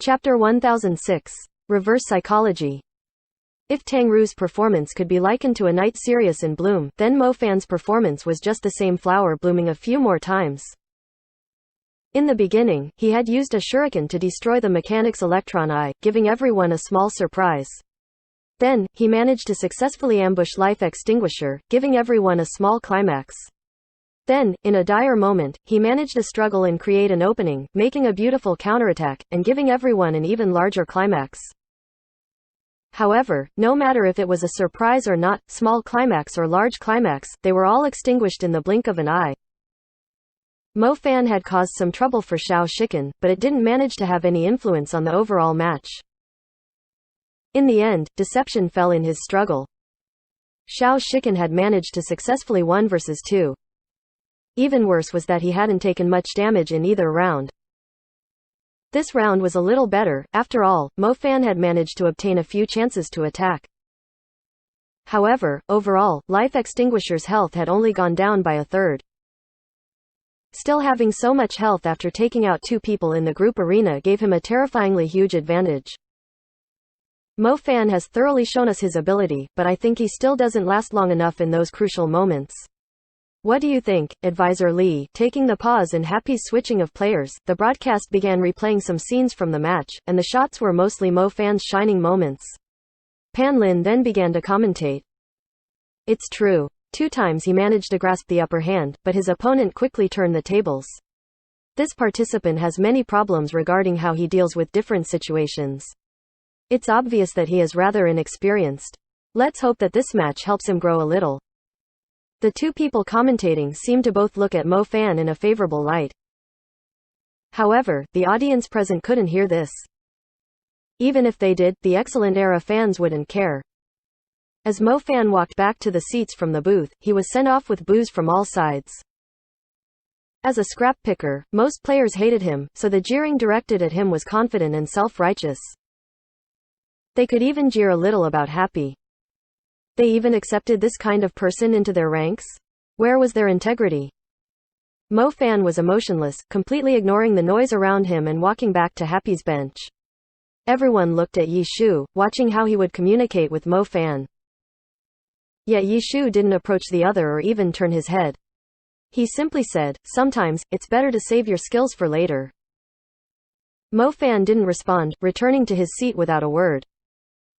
Chapter 1006. Reverse Psychology. If Tang Ru's performance could be likened to a night Sirius in bloom, then Mo Fan's performance was just the same flower blooming a few more times. In the beginning, he had used a shuriken to destroy the mechanic's electron eye, giving everyone a small surprise. Then, he managed to successfully ambush Life Extinguisher, giving everyone a small climax. Then, in a dire moment, he managed to struggle and create an opening, making a beautiful counterattack, and giving everyone an even larger climax. However, no matter if it was a surprise or not, small climax or large climax, they were all extinguished in the blink of an eye. Mo Fan had caused some trouble for Xiao Shiken, but it didn't manage to have any influence on the overall match. In the end, deception fell in his struggle. Xiao Shiken had managed to successfully 1 versus 2. Even worse was that he hadn't taken much damage in either round. This round was a little better. After all, Mo Fan had managed to obtain a few chances to attack. However, overall, Life Extinguisher's health had only gone down by a third. Still, having so much health after taking out 2 people in the group arena gave him a terrifyingly huge advantage. Mo Fan has thoroughly shown us his ability, but I think he still doesn't last long enough in those crucial moments. What do you think, Advisor Lee? Taking the pause and Happy's switching of players, the broadcast began replaying some scenes from the match, and the shots were mostly Mo Fan's shining moments. Pan Lin then began to commentate. It's true. 2 times he managed to grasp the upper hand, but his opponent quickly turned the tables. This participant has many problems regarding how he deals with different situations. It's obvious that he is rather inexperienced. Let's hope that this match helps him grow a little. The 2 people commentating seemed to both look at Mo Fan in a favorable light. However, the audience present couldn't hear this. Even if they did, the Excellent Era fans wouldn't care. As Mo Fan walked back to the seats from the booth, he was sent off with boos from all sides. As a scrap picker, most players hated him, so the jeering directed at him was confident and self-righteous. They could even jeer a little about Happy. They even accepted this kind of person into their ranks? Where was their integrity? Mo Fan was emotionless, completely ignoring the noise around him and walking back to Happy's bench. Everyone looked at Yi Shu, watching how he would communicate with Mo Fan. Yet Yi Shu didn't approach the other or even turn his head. He simply said, "Sometimes, it's better to save your skills for later." Mo Fan didn't respond, returning to his seat without a word.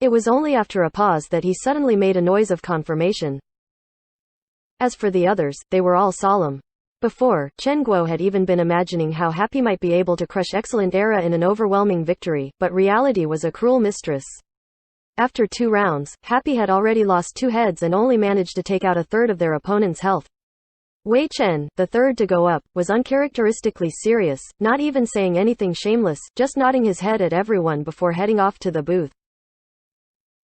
It was only after a pause that he suddenly made a noise of confirmation. As for the others, they were all solemn. Before, Chen Guo had even been imagining how Happy might be able to crush Excellent Era in an overwhelming victory, but reality was a cruel mistress. After 2 rounds, Happy had already lost 2 heads and only managed to take out a third of their opponent's health. Wei Chen, the third to go up, was uncharacteristically serious, not even saying anything shameless, just nodding his head at everyone before heading off to the booth.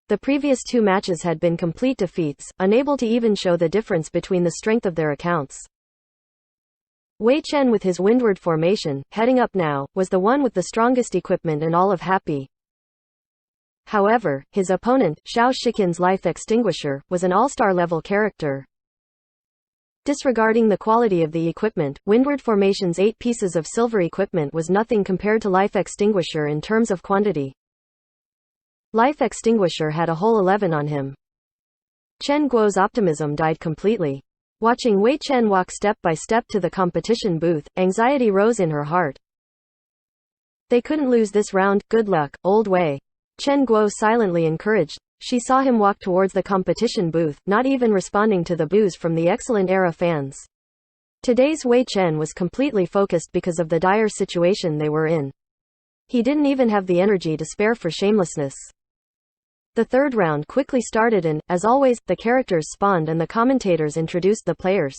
The previous 2 matches had been complete defeats, unable to even show the difference between the strength of their accounts. Wei Chen, with his windward formation, heading up now, was the one with the strongest equipment in all of Happy. However, his opponent, Xiao Shiken's Life Extinguisher, was an all-star level character. Disregarding the quality of the equipment, windward formation's 8 pieces of silver equipment was nothing compared to Life Extinguisher in terms of quantity. Life Extinguisher had a whole 11 on him. Chen Guo's optimism died completely. Watching Wei Chen walk step by step to the competition booth, anxiety rose in her heart. They couldn't lose this round. Good luck, old Wei. Chen Guo silently encouraged. She saw him walk towards the competition booth, not even responding to the boos from the Excellent Era fans. Today's Wei Chen was completely focused because of the dire situation they were in. He didn't even have the energy to spare for shamelessness. The 3rd round quickly started and, as always, the characters spawned and the commentators introduced the players.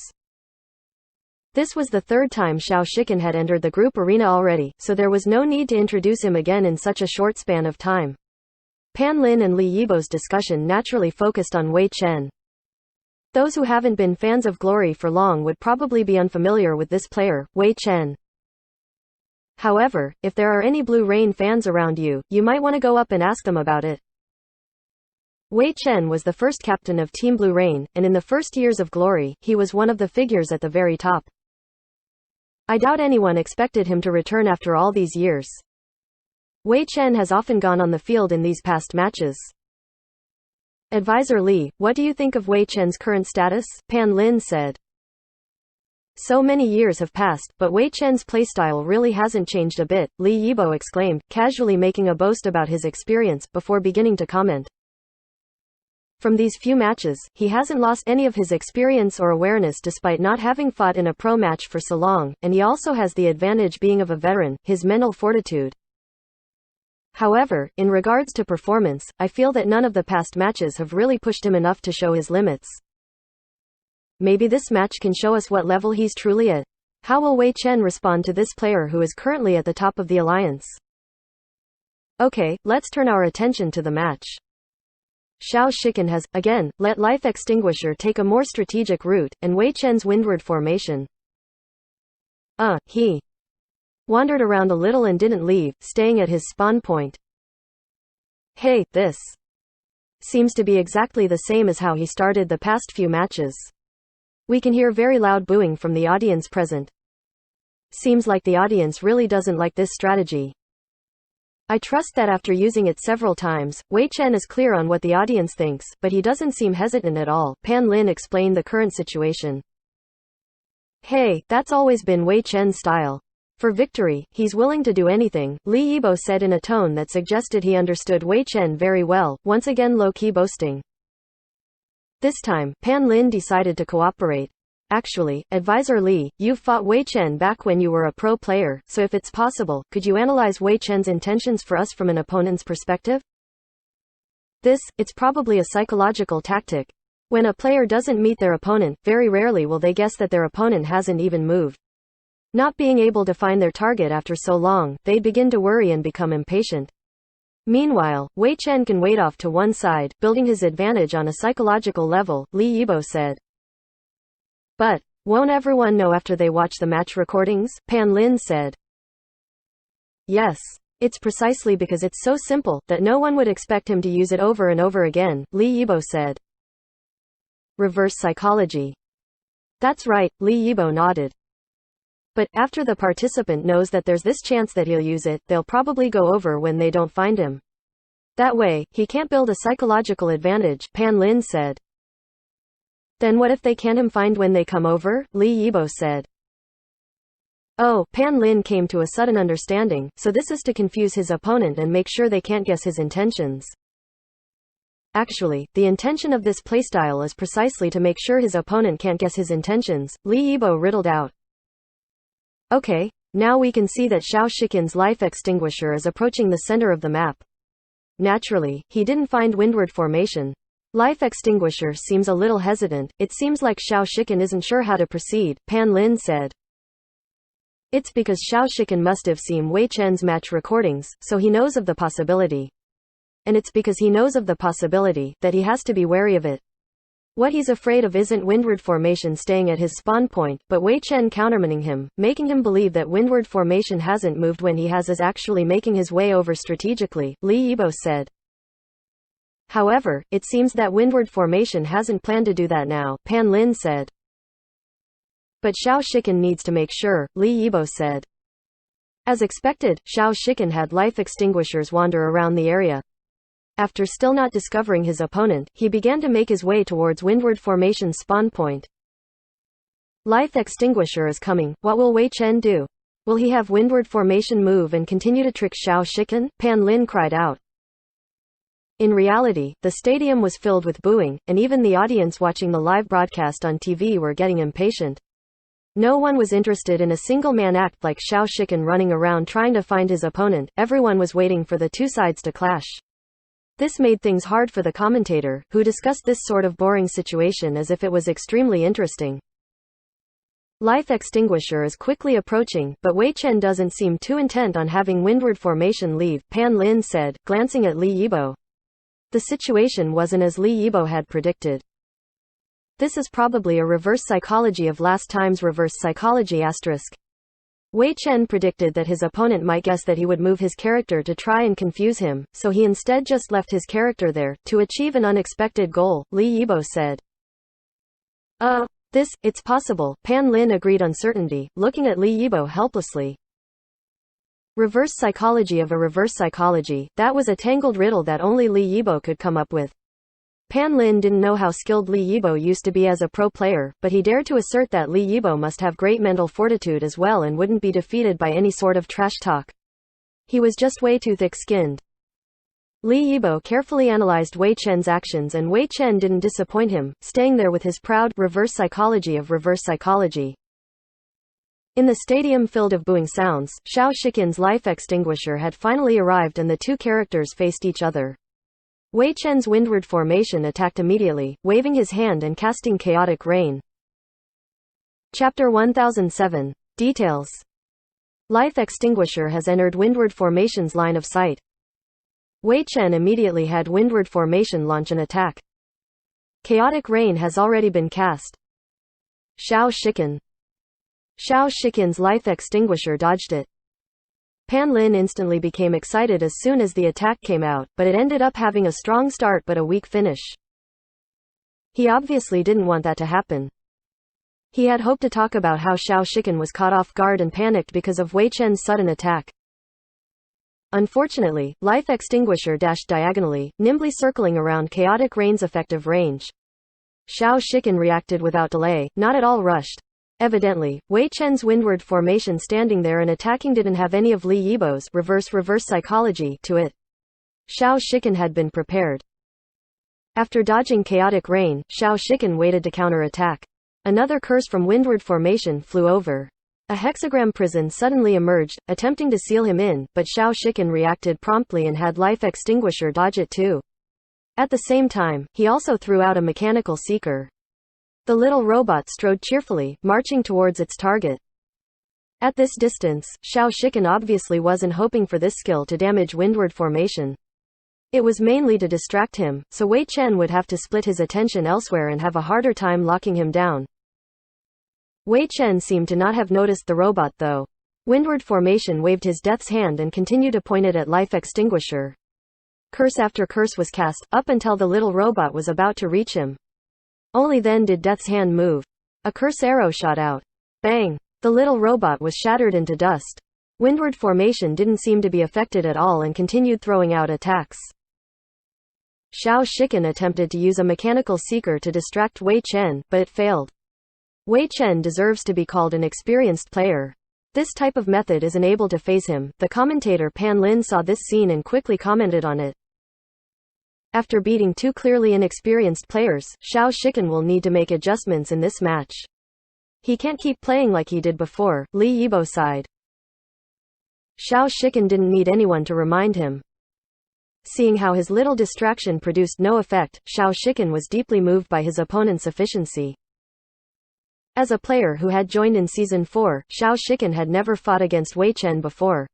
This was the 3rd time Xiao Shiken had entered the group arena already, so there was no need to introduce him again in such a short span of time. Pan Lin and Li Yibo's discussion naturally focused on Wei Chen. Those who haven't been fans of Glory for long would probably be unfamiliar with this player, Wei Chen. However, if there are any Blue Rain fans around you, you might want to go up and ask them about it. Wei Chen was the first captain of Team Blue Rain, and in the first years of Glory, he was one of the figures at the very top. I doubt anyone expected him to return after all these years. Wei Chen has often gone on the field in these past matches. Advisor Li, what do you think of Wei Chen's current status? Pan Lin said. So many years have passed, but Wei Chen's playstyle really hasn't changed a bit, Li Yibo exclaimed, casually making a boast about his experience, before beginning to comment. From these few matches, he hasn't lost any of his experience or awareness despite not having fought in a pro match for so long, and he also has the advantage being of a veteran, his mental fortitude. However, in regards to performance, I feel that none of the past matches have really pushed him enough to show his limits. Maybe this match can show us what level he's truly at. How will Wei Chen respond to this player who is currently at the top of the alliance? Okay, let's turn our attention to the match. Xiao Shiken has, again, let Life Extinguisher take a more strategic route, and Wei Chen's windward formation. He wandered around a little and didn't leave, staying at his spawn point. Hey, this seems to be exactly the same as how he started the past few matches. We can hear very loud booing from the audience present. Seems like the audience really doesn't like this strategy. I trust that after using it several times, Wei Chen is clear on what the audience thinks, but he doesn't seem hesitant at all. Pan Lin explained the current situation. Hey, that's always been Wei Chen's style. For victory, he's willing to do anything, Li Yibo said in a tone that suggested he understood Wei Chen very well, once again low-key boasting. This time, Pan Lin decided to cooperate. Actually, Advisor Li, you've fought Wei Chen back when you were a pro player, so if it's possible, could you analyze Wei Chen's intentions for us from an opponent's perspective? It's probably a psychological tactic. When a player doesn't meet their opponent, very rarely will they guess that their opponent hasn't even moved. Not being able to find their target after so long, they begin to worry and become impatient. Meanwhile, Wei Chen can wait off to one side, building his advantage on a psychological level, Li Yibo said. But won't everyone know after they watch the match recordings? Pan Lin said. Yes. It's precisely because it's so simple, that no one would expect him to use it over and over again, Li Yibo said. Reverse psychology. That's right, Li Yibo nodded. But, after the participant knows that there's this chance that he'll use it, they'll probably go over when they don't find him. That way, he can't build a psychological advantage, Pan Lin said. Then what if they can't find him when they come over? Li Yibo said. Oh, Pan Lin came to a sudden understanding, so this is to confuse his opponent and make sure they can't guess his intentions. Actually, the intention of this playstyle is precisely to make sure his opponent can't guess his intentions, Li Yibo riddled out. Okay, now we can see that Xiao Shiken's life extinguisher is approaching the center of the map. Naturally, he didn't find windward formation. Life extinguisher seems a little hesitant. It seems like Xiao Shiken isn't sure how to proceed, Pan Lin said. It's because Xiao Shiken must have seen Wei Chen's match recordings, so he knows of the possibility. And it's because he knows of the possibility, that he has to be wary of it. What he's afraid of isn't windward formation staying at his spawn point, but Wei Chen countermaning him, making him believe that windward formation hasn't moved when he is actually making his way over strategically, Li Yibo said. However, it seems that windward formation hasn't planned to do that now, Pan Lin said. But Xiao Shiken needs to make sure, Li Yibo said. As expected, Xiao Shiken had life extinguishers wander around the area. After still not discovering his opponent, he began to make his way towards windward formation's spawn point. Life extinguisher is coming, what will Wei Chen do? Will he have windward formation move and continue to trick Xiao Shiken? Pan Lin cried out. In reality, the stadium was filled with booing, and even the audience watching the live broadcast on TV were getting impatient. No one was interested in a single-man act like Xiao Shiken running around trying to find his opponent. Everyone was waiting for the two sides to clash. This made things hard for the commentator, who discussed this sort of boring situation as if it was extremely interesting. Life extinguisher is quickly approaching, but Wei Chen doesn't seem too intent on having windward formation leave, Pan Lin said, glancing at Li Yibo. The situation wasn't as Li Yibo had predicted. This is probably a reverse psychology of last time's reverse psychology asterisk. Wei Chen predicted that his opponent might guess that he would move his character to try and confuse him, so he instead just left his character there, to achieve an unexpected goal, Li Yibo said. It's possible, Pan Lin agreed uncertainty, looking at Li Yibo helplessly. Reverse psychology of a reverse psychology, that was a tangled riddle that only Li Yibo could come up with. Pan Lin didn't know how skilled Li Yibo used to be as a pro player, but he dared to assert that Li Yibo must have great mental fortitude as well and wouldn't be defeated by any sort of trash talk. He was just way too thick-skinned. Li Yibo carefully analyzed Wei Chen's actions and Wei Chen didn't disappoint him, staying there with his proud reverse psychology of reverse psychology. In the stadium filled of booing sounds, Xiao Shiqin's life extinguisher had finally arrived and the two characters faced each other. Wei Chen's windward formation attacked immediately, waving his hand and casting chaotic rain. Chapter 1007. Details. Life extinguisher has entered windward formation's line of sight. Wei Chen immediately had windward formation launch an attack. Chaotic rain has already been cast. Xiao Shiqin's life extinguisher dodged it. Pan Lin instantly became excited as soon as the attack came out, but it ended up having a strong start but a weak finish. He obviously didn't want that to happen. He had hoped to talk about how Xiao Shiqin was caught off guard and panicked because of Wei Chen's sudden attack. Unfortunately, life extinguisher dashed diagonally, nimbly circling around chaotic rain's effective range. Xiao Shiqin reacted without delay, not at all rushed. Evidently, Wei Chen's windward formation standing there and attacking didn't have any of Li Yibo's reverse psychology to it. Xiao Shiqin had been prepared. After dodging chaotic rain, Xiao Shiqin waited to counter-attack. Another curse from windward formation flew over. A hexagram prison suddenly emerged, attempting to seal him in, but Xiao Shiqin reacted promptly and had life extinguisher dodge it too. At the same time, he also threw out a mechanical seeker. The little robot strode cheerfully, marching towards its target. At this distance, Xiao Shiqin obviously wasn't hoping for this skill to damage windward formation. It was mainly to distract him, so Wei Chen would have to split his attention elsewhere and have a harder time locking him down. Wei Chen seemed to not have noticed the robot though. Windward formation waved his death's hand and continued to point it at life extinguisher. Curse after curse was cast, up until the little robot was about to reach him. Only then did Death's hand move. A curse arrow shot out. Bang! The little robot was shattered into dust. Windward formation didn't seem to be affected at all and continued throwing out attacks. Xiao Shiqin attempted to use a mechanical seeker to distract Wei Chen, but it failed. Wei Chen deserves to be called an experienced player. This type of method isn't able to phase him. The commentator Pan Lin saw this scene and quickly commented on it. After beating two clearly inexperienced players, Xiao Shiqin will need to make adjustments in this match. He can't keep playing like he did before, Li Yibo sighed. Xiao Shiqin didn't need anyone to remind him. Seeing how his little distraction produced no effect, Xiao Shiqin was deeply moved by his opponent's efficiency. As a player who had joined in Season 4, Xiao Shiqin had never fought against Wei Chen before.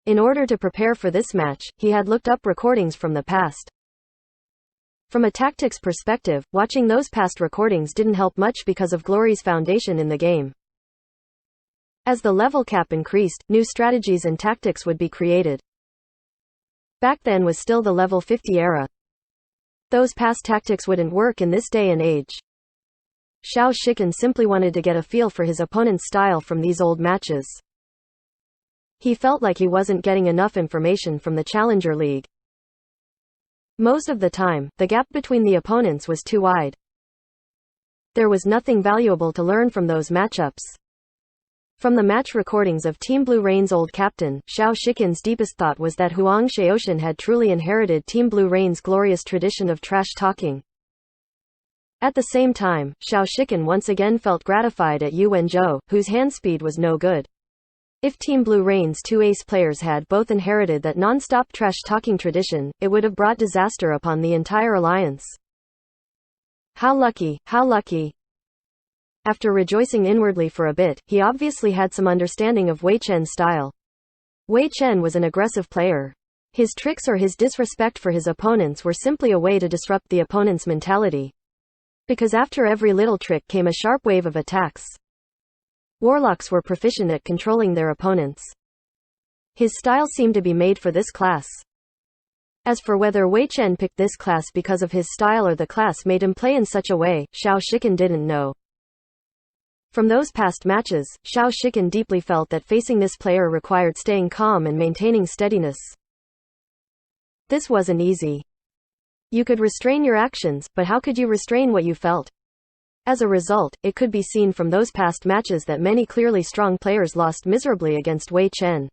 In order to prepare for this match, he had looked up recordings from the past. From a tactics perspective, watching those past recordings didn't help much because of Glory's foundation in the game. As the level cap increased, new strategies and tactics would be created. Back then was still the level 50 era. Those past tactics wouldn't work in this day and age. Xiao Shiqin simply wanted to get a feel for his opponent's style from these old matches. He felt like he wasn't getting enough information from the Challenger League. Most of the time, the gap between the opponents was too wide. There was nothing valuable to learn from those matchups. From the match recordings of Team Blue Rain's old captain, Xiao Shiqin's deepest thought was that Huang Shaoxin had truly inherited Team Blue Rain's glorious tradition of trash talking. At the same time, Xiao Shiqin once again felt gratified at Yu Wenzhou, whose hand speed was no good. If Team Blue Rain's two ace players had both inherited that non-stop trash-talking tradition, it would have brought disaster upon the entire alliance. How lucky, how lucky. After rejoicing inwardly for a bit, he obviously had some understanding of Wei Chen's style. Wei Chen was an aggressive player. His tricks or his disrespect for his opponents were simply a way to disrupt the opponent's mentality. Because after every little trick came a sharp wave of attacks. Warlocks were proficient at controlling their opponents. His style seemed to be made for this class. As for whether Wei Chen picked this class because of his style or the class made him play in such a way, Xiao Shiqin didn't know. From those past matches, Xiao Shiqin deeply felt that facing this player required staying calm and maintaining steadiness. This wasn't easy. You could restrain your actions, but how could you restrain what you felt? As a result, it could be seen from those past matches that many clearly strong players lost miserably against Wei Chen.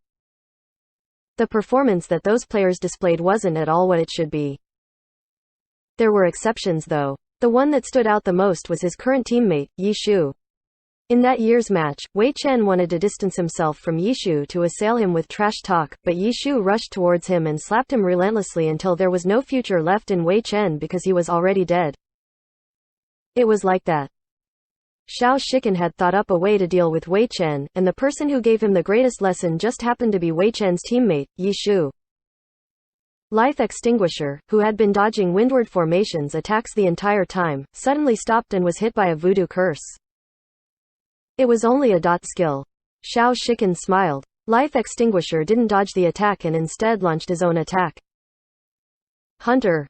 The performance that those players displayed wasn't at all what it should be. There were exceptions though. The one that stood out the most was his current teammate, Yi Shu. In that year's match, Wei Chen wanted to distance himself from Yi Shu to assail him with trash talk, but Yi Shu rushed towards him and slapped him relentlessly until there was no future left in Wei Chen because he was already dead. It was like that. Xiao Shiqin had thought up a way to deal with Wei Chen, and the person who gave him the greatest lesson just happened to be Wei Chen's teammate, Yi Shu. Life Extinguisher, who had been dodging windward formations attacks the entire time, suddenly stopped and was hit by a voodoo curse. It was only a dot skill. Xiao Shiqin smiled. Life Extinguisher didn't dodge the attack and instead launched his own attack. Hunter.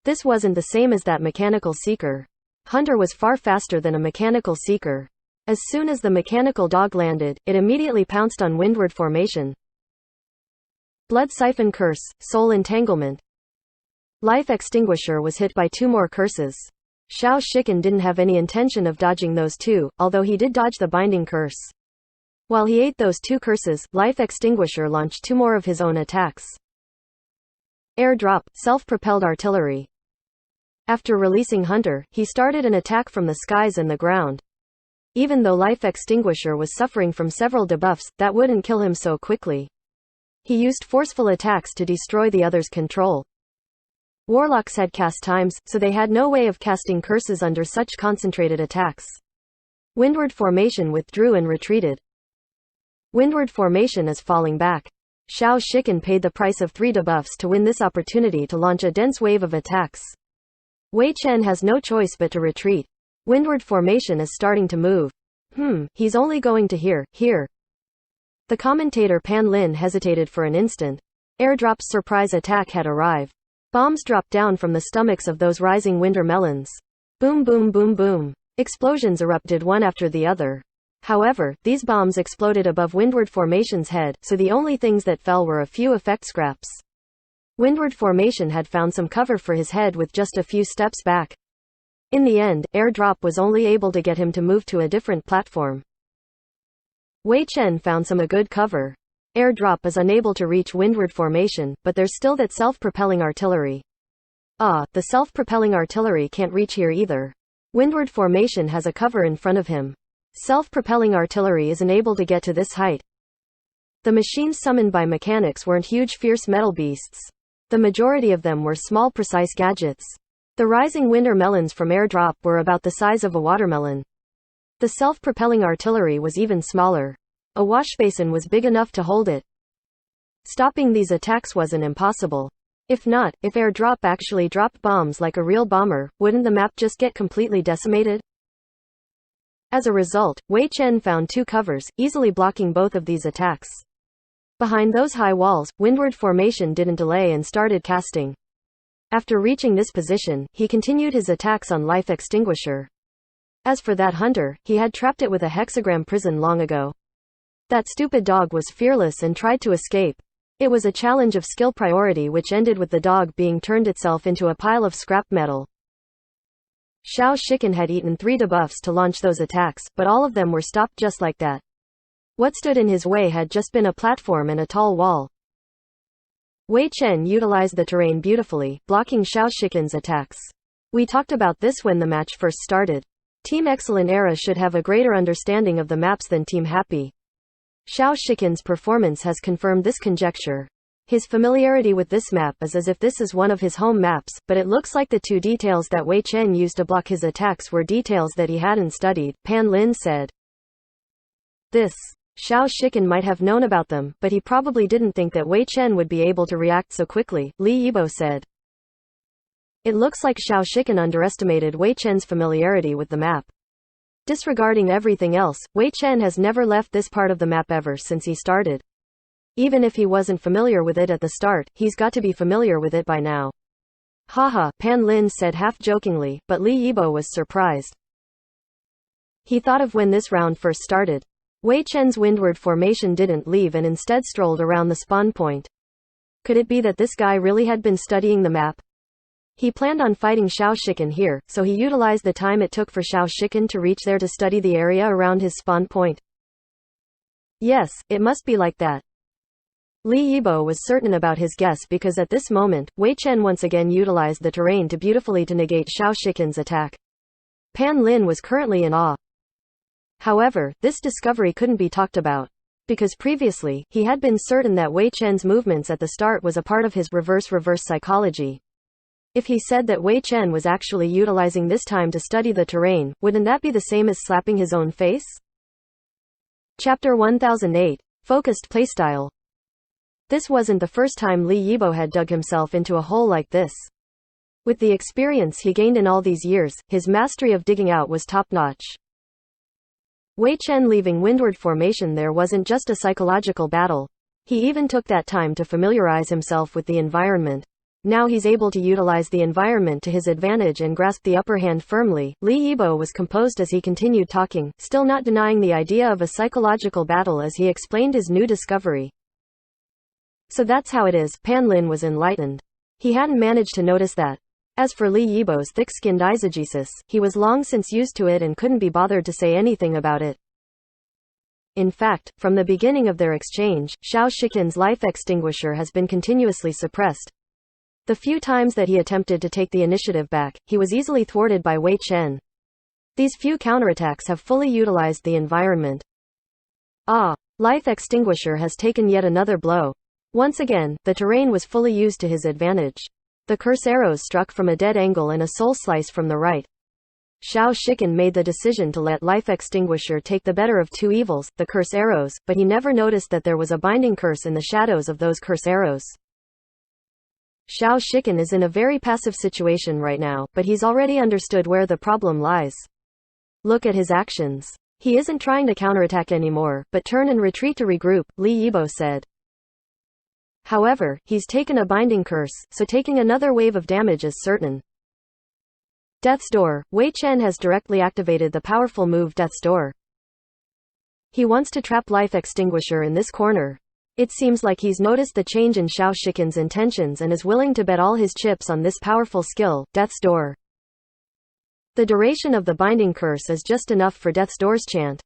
This wasn't the same as that mechanical seeker. Hunter was far faster than a mechanical seeker. As soon as the mechanical dog landed, it immediately pounced on windward formation. Blood Siphon Curse, Soul Entanglement. Life Extinguisher was hit by 2 more curses. Xiao Shiqin didn't have any intention of dodging those 2, although he did dodge the Binding Curse. While he ate those 2 curses, Life Extinguisher launched 2 more of his own attacks. Airdrop, Self-Propelled Artillery. After releasing Hunter, he started an attack from the skies and the ground. Even though Life Extinguisher was suffering from several debuffs, that wouldn't kill him so quickly. He used forceful attacks to destroy the other's control. Warlocks had cast times, so they had no way of casting curses under such concentrated attacks. Windward Formation withdrew and retreated. Windward Formation is falling back. Xiao Shiqin paid the price of 3 debuffs to win this opportunity to launch a dense wave of attacks. Wei Chen has no choice but to retreat. Windward Formation is starting to move. He's only going to here. The commentator Pan Lin hesitated for an instant. Airdrop's surprise attack had arrived. Bombs dropped down from the stomachs of those rising winter melons. Boom boom boom boom. Explosions erupted one after the other. However, these bombs exploded above Windward Formation's head, so the only things that fell were a few effect scraps. Windward Formation had found some cover for his head with just a few steps back. In the end, Airdrop was only able to get him to move to a different platform. Wei Chen found some good cover. Airdrop is unable to reach Windward Formation, but there's still that self-propelling artillery. The self-propelling artillery can't reach here either. Windward Formation has a cover in front of him. Self-propelling artillery isn't able to get to this height. The machines summoned by mechanics weren't huge fierce metal beasts. The majority of them were small precise gadgets. The rising winter melons from Airdrop were about the size of a watermelon. The self-propelling artillery was even smaller. A washbasin was big enough to hold it. Stopping these attacks wasn't impossible. If Airdrop actually dropped bombs like a real bomber, wouldn't the map just get completely decimated? As a result, Wei Chen found 2 covers, easily blocking both of these attacks. Behind those high walls, Windward Formation didn't delay and started casting. After reaching this position, he continued his attacks on Life Extinguisher. As for that Hunter, he had trapped it with a hexagram prison long ago. That stupid dog was fearless and tried to escape. It was a challenge of skill priority which ended with the dog being turned itself into a pile of scrap metal. Xiao Shiqin had eaten 3 debuffs to launch those attacks, but all of them were stopped just like that. What stood in his way had just been a platform and a tall wall. Wei Chen utilized the terrain beautifully, blocking Xiao Shiqin's attacks. We talked about this when the match first started. Team Excellent Era should have a greater understanding of the maps than Team Happy. Xiao Shiqin's performance has confirmed this conjecture. His familiarity with this map is as if this is one of his home maps, but it looks like the 2 details that Wei Chen used to block his attacks were details that he hadn't studied, Pan Lin said. Xiao Shiqin might have known about them, but he probably didn't think that Wei Chen would be able to react so quickly, Li Yibo said. It looks like Xiao Shiqin underestimated Wei Chen's familiarity with the map. Disregarding everything else, Wei Chen has never left this part of the map ever since he started. Even if he wasn't familiar with it at the start, he's got to be familiar with it by now. Haha, Pan Lin said half-jokingly, but Li Yibo was surprised. He thought of when this round first started. Wei Chen's windward formation didn't leave and instead strolled around the spawn point. Could it be that this guy really had been studying the map? He planned on fighting Xiao Shiken here, so he utilized the time it took for Xiao Shiken to reach there to study the area around his spawn point. Yes, it must be like that. Li Yibo was certain about his guess because at this moment, Wei Chen once again utilized the terrain to beautifully to negate Xiao Shiken's attack. Pan Lin was currently in awe. However, this discovery couldn't be talked about. Because previously, he had been certain that Wei Chen's movements at the start was a part of his reverse psychology. If he said that Wei Chen was actually utilizing this time to study the terrain, wouldn't that be the same as slapping his own face? Chapter 1008. Focused Playstyle. This wasn't the first time Li Yibo had dug himself into a hole like this. With the experience he gained in all these years, his mastery of digging out was top-notch. Wei Chen leaving windward formation there wasn't just a psychological battle. He even took that time to familiarize himself with the environment. Now he's able to utilize the environment to his advantage and grasp the upper hand firmly. Li Yibo was composed as he continued talking, still not denying the idea of a psychological battle as he explained his new discovery. So that's how it is. Pan Lin was enlightened. He hadn't managed to notice that. As for Li Yibo's thick-skinned eisegesis, he was long since used to it and couldn't be bothered to say anything about it. In fact, from the beginning of their exchange, Xiao Shiken's life extinguisher has been continuously suppressed. The few times that he attempted to take the initiative back, he was easily thwarted by Wei Chen. These few counterattacks have fully utilized the environment. Life extinguisher has taken yet another blow. Once again, the terrain was fully used to his advantage. The curse arrows struck from a dead angle and a soul slice from the right. Xiao Shiken made the decision to let life extinguisher take the better of two evils, the curse arrows, but he never noticed that there was a binding curse in the shadows of those curse arrows. Xiao Shiken is in a very passive situation right now, but he's already understood where the problem lies. Look at his actions. He isn't trying to counterattack anymore, but turn and retreat to regroup, Li Yibo said. However, he's taken a binding curse, so taking another wave of damage is certain. Death's Door. Wei Chen has directly activated the powerful move Death's Door. He wants to trap life extinguisher in this corner. It seems like he's noticed the change in Xiao Shiken's intentions and is willing to bet all his chips on this powerful skill, Death's Door. The duration of the binding curse is just enough for Death's Door's chant.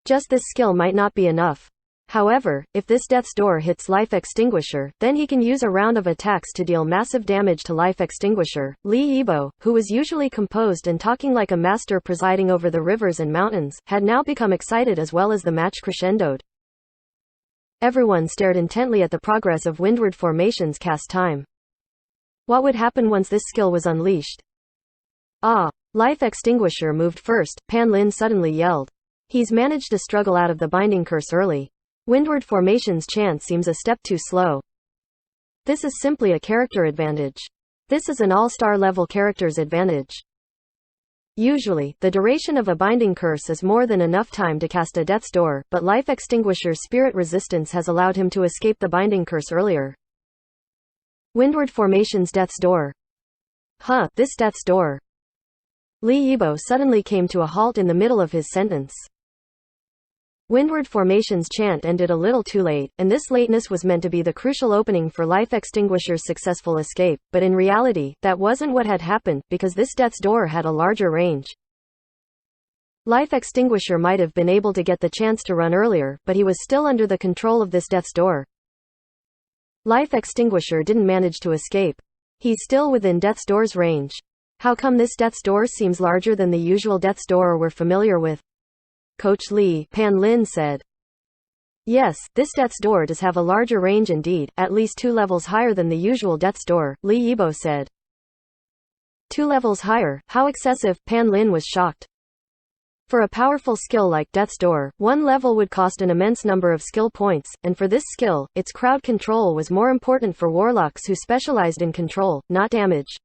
Just this skill might not be enough. However, if this Death's Door hits life extinguisher, then he can use a round of attacks to deal massive damage to life extinguisher. Li Yibo, who was usually composed and talking like a master presiding over the rivers and mountains, had now become excited as well as the match crescendoed. Everyone stared intently at the progress of windward formation's cast time. What would happen once this skill was unleashed? Life extinguisher moved first, Pan Lin suddenly yelled. He's managed to struggle out of the binding curse early. Windward formation's chance seems a step too slow. This is simply a character advantage. This is an all-star level character's advantage. Usually, the duration of a binding curse is more than enough time to cast a Death's Door, but Life Extinguisher's spirit resistance has allowed him to escape the binding curse earlier. Windward formation's Death's Door. This Death's Door. Li Yibo suddenly came to a halt in the middle of his sentence. Windward formation's chant ended a little too late, and this lateness was meant to be the crucial opening for Life Extinguisher's successful escape, but in reality, that wasn't what had happened, because this Death's Door had a larger range. Life Extinguisher might have been able to get the chance to run earlier, but he was still under the control of this Death's Door. Life Extinguisher didn't manage to escape. He's still within Death's Door's range. How come this Death's Door seems larger than the usual Death's Door we're familiar with? Coach Li, Pan Lin said. Yes, this Death's Door does have a larger range indeed, at least 2 levels higher than the usual Death's Door, Li Yibo said. 2 levels higher, how excessive, Pan Lin was shocked. For a powerful skill like Death's Door, 1 level would cost an immense number of skill points, and for this skill, its crowd control was more important for warlocks who specialized in control, not damage.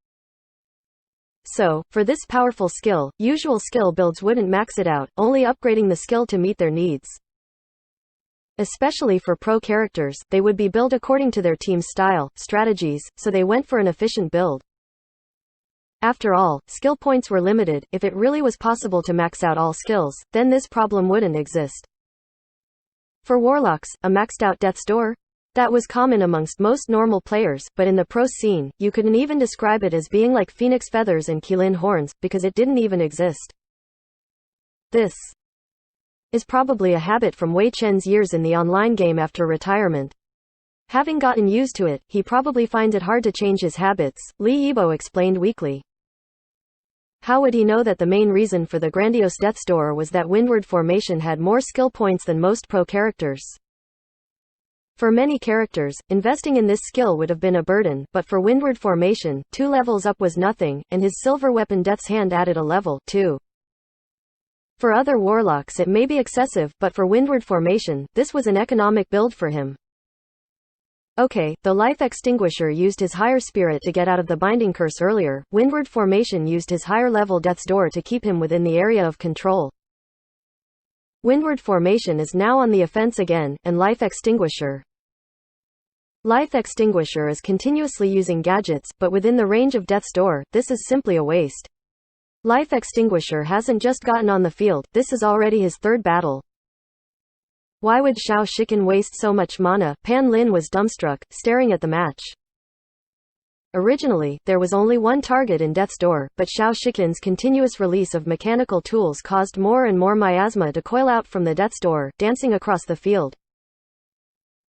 So, for this powerful skill, usual skill builds wouldn't max it out, only upgrading the skill to meet their needs. Especially for pro characters, they would be built according to their team's style, strategies, so they went for an efficient build. After all, skill points were limited. If it really was possible to max out all skills, then this problem wouldn't exist. For warlocks, a maxed out death's door? That was common amongst most normal players, but in the pro scene, you couldn't even describe it as being like phoenix feathers and Qilin horns, because it didn't even exist. This is probably a habit from Wei Chen's years in the online game after retirement. Having gotten used to it, he probably finds it hard to change his habits, Li Yibo explained weakly. How would he know that the main reason for the grandiose Death's Door was that Windward Formation had more skill points than most pro characters? For many characters, investing in this skill would have been a burden, but for Windward Formation, 2 levels up was nothing, and his silver weapon Death's Hand added a level, too. For other warlocks it may be excessive, but for Windward Formation, this was an economic build for him. Okay, though Life Extinguisher used his higher spirit to get out of the binding curse earlier, Windward Formation used his higher level Death's Door to keep him within the area of control. Windward Formation is now on the offense again, and Life Extinguisher. Life Extinguisher is continuously using gadgets, but within the range of Death's Door, this is simply a waste. Life Extinguisher hasn't just gotten on the field, this is already his 3rd battle. Why would Xiao Shiqin waste so much mana? Pan Lin was dumbstruck, staring at the match. Originally, there was only one target in Death's Door, but Xiao Shiqin's continuous release of mechanical tools caused more and more miasma to coil out from the Death's Door, dancing across the field.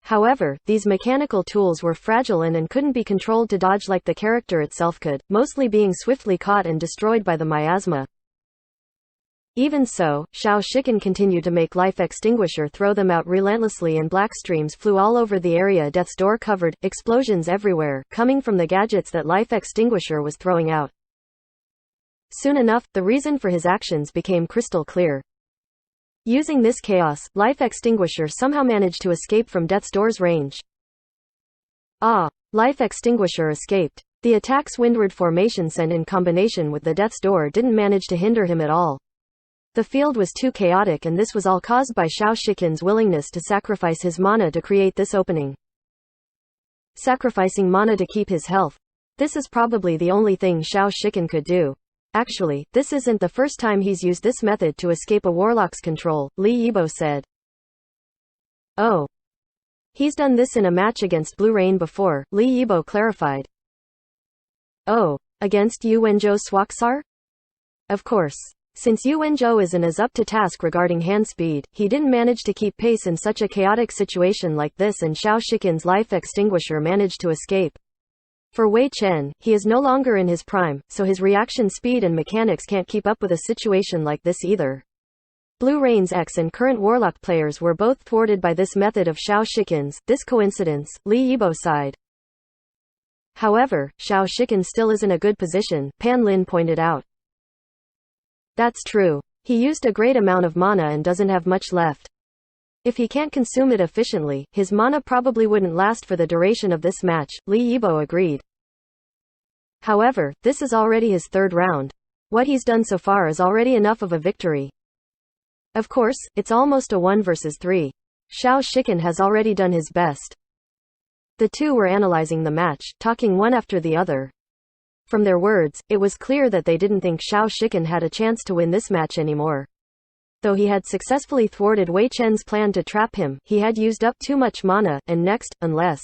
However, these mechanical tools were fragile and couldn't be controlled to dodge like the character itself could, mostly being swiftly caught and destroyed by the miasma. Even so, Xiao Shiqin continued to make Life Extinguisher throw them out relentlessly, and black streams flew all over the area Death's Door covered, explosions everywhere, coming from the gadgets that Life Extinguisher was throwing out. Soon enough, the reason for his actions became crystal clear. Using this chaos, Life Extinguisher somehow managed to escape from Death's Door's range. Life Extinguisher escaped. The attacks Windward Formation sent in combination with the Death's Door didn't manage to hinder him at all. The field was too chaotic, and this was all caused by Xiao Shiqin's willingness to sacrifice his mana to create this opening. Sacrificing mana to keep his health. This is probably the only thing Xiao Shiqin could do. Actually, this isn't the first time he's used this method to escape a warlock's control, Li Yibo said. Oh. He's done this in a match against Blue Rain before, Li Yibo clarified. Oh. Against Yu Wenzhou Swaksar? Of course. Since Yu Wenzhou isn't as up to task regarding hand speed, he didn't manage to keep pace in such a chaotic situation like this, and Xiao Shiqin's Life Extinguisher managed to escape. For Wei Chen, he is no longer in his prime, so his reaction speed and mechanics can't keep up with a situation like this either. Blue Rain's ex and current Warlock players were both thwarted by this method of Xiao Shiqin's. This coincidence, Li Yibo sighed. However, Xiao Shiqin still is in a good position, Pan Lin pointed out. That's true. He used a great amount of mana and doesn't have much left. If he can't consume it efficiently, his mana probably wouldn't last for the duration of this match, Li Yibo agreed. However, this is already his 3rd round. What he's done so far is already enough of a victory. Of course, it's almost a 1 versus 3. Xiao Shiqin has already done his best. The two were analyzing the match, talking one after the other. From their words, it was clear that they didn't think Xiao Shiqin had a chance to win this match anymore. Though he had successfully thwarted Wei Chen's plan to trap him, he had used up too much mana, and next, unless...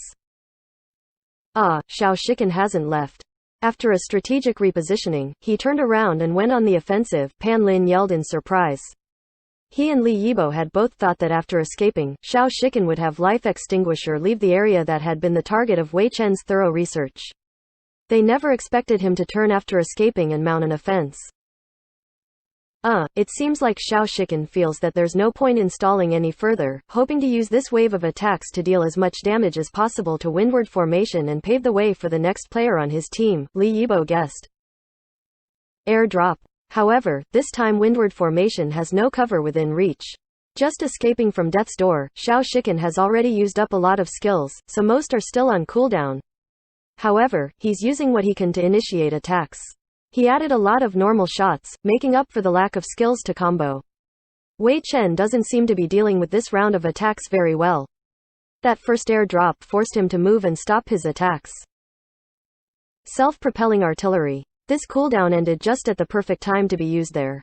Xiao Shiqin hasn't left. After a strategic repositioning, he turned around and went on the offensive, Pan Lin yelled in surprise. He and Li Yibo had both thought that after escaping, Xiao Shiqin would have Life Extinguisher leave the area that had been the target of Wei Chen's thorough research. They never expected him to turn after escaping and mount an offense. It seems like Xiao Shiqin feels that there's no point in stalling any further, hoping to use this wave of attacks to deal as much damage as possible to Windward Formation and pave the way for the next player on his team, Li Yibo guessed. Air drop. However, this time Windward Formation has no cover within reach. Just escaping from Death's Door, Xiao Shiqin has already used up a lot of skills, so most are still on cooldown. However, he's using what he can to initiate attacks. He added a lot of normal shots, making up for the lack of skills to combo. Wei Chen doesn't seem to be dealing with this round of attacks very well. That first air drop forced him to move and stop his attacks. Self-propelling artillery. This cooldown ended just at the perfect time to be used there.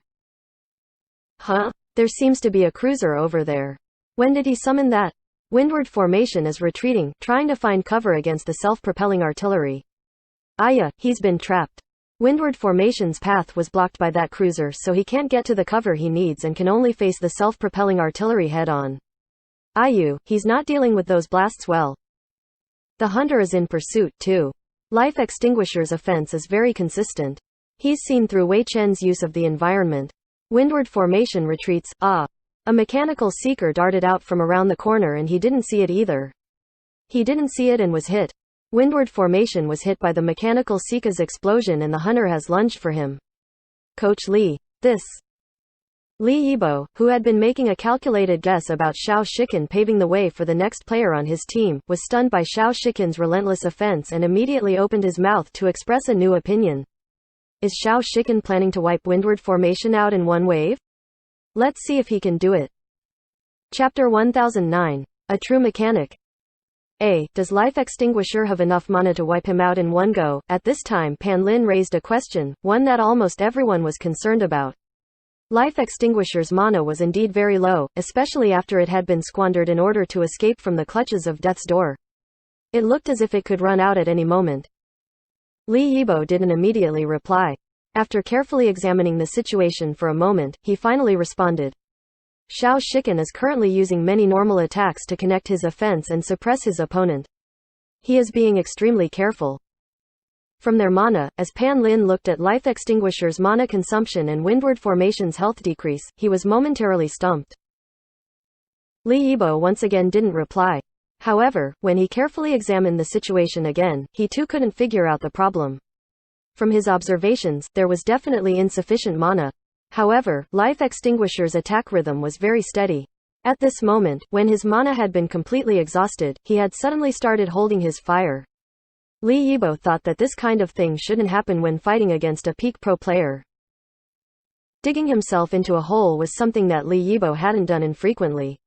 Huh? There seems to be a cruiser over there. When did he summon that? Windward formation is retreating, trying to find cover against the self-propelling artillery. Yeah, he's been trapped. Windward formation's path was blocked by that cruiser, so he can't get to the cover he needs and can only face the self-propelling artillery head-on. He's not dealing with those blasts well. The hunter is in pursuit, too. Life Extinguisher's offense is very consistent. He's seen through Wei Chen's use of the environment. Windward formation retreats. A mechanical seeker darted out from around the corner and he didn't see it either. He didn't see it and was hit. Windward formation was hit by the mechanical seeker's explosion and the hunter has lunged for him. Coach Li. This. Li Yibo, who had been making a calculated guess about Xiao Shiqin paving the way for the next player on his team, was stunned by Xiao Shiqin's relentless offense and immediately opened his mouth to express a new opinion. Is Xiao Shiqin planning to wipe Windward formation out in one wave? Let's see if he can do it. Chapter 1009. A True Mechanic. Does Life Extinguisher have enough mana to wipe him out in one go? At this time Pan Lin raised a question, one that almost everyone was concerned about. Life Extinguisher's mana was indeed very low, especially after it had been squandered in order to escape from the clutches of death's door. It looked as if it could run out at any moment. Li Yibo didn't immediately reply. After carefully examining the situation for a moment, he finally responded. Xiao Shiqin is currently using many normal attacks to connect his offense and suppress his opponent. He is being extremely careful. From their mana, as Pan Lin looked at Life Extinguisher's mana consumption and Windward formation's health decrease, he was momentarily stumped. Li Yibo once again didn't reply. However, when he carefully examined the situation again, he too couldn't figure out the problem. From his observations, there was definitely insufficient mana. However, Life Extinguisher's attack rhythm was very steady. At this moment, when his mana had been completely exhausted, he had suddenly started holding his fire. Li Yibo thought that this kind of thing shouldn't happen when fighting against a peak pro player. Digging himself into a hole was something that Li Yibo hadn't done infrequently.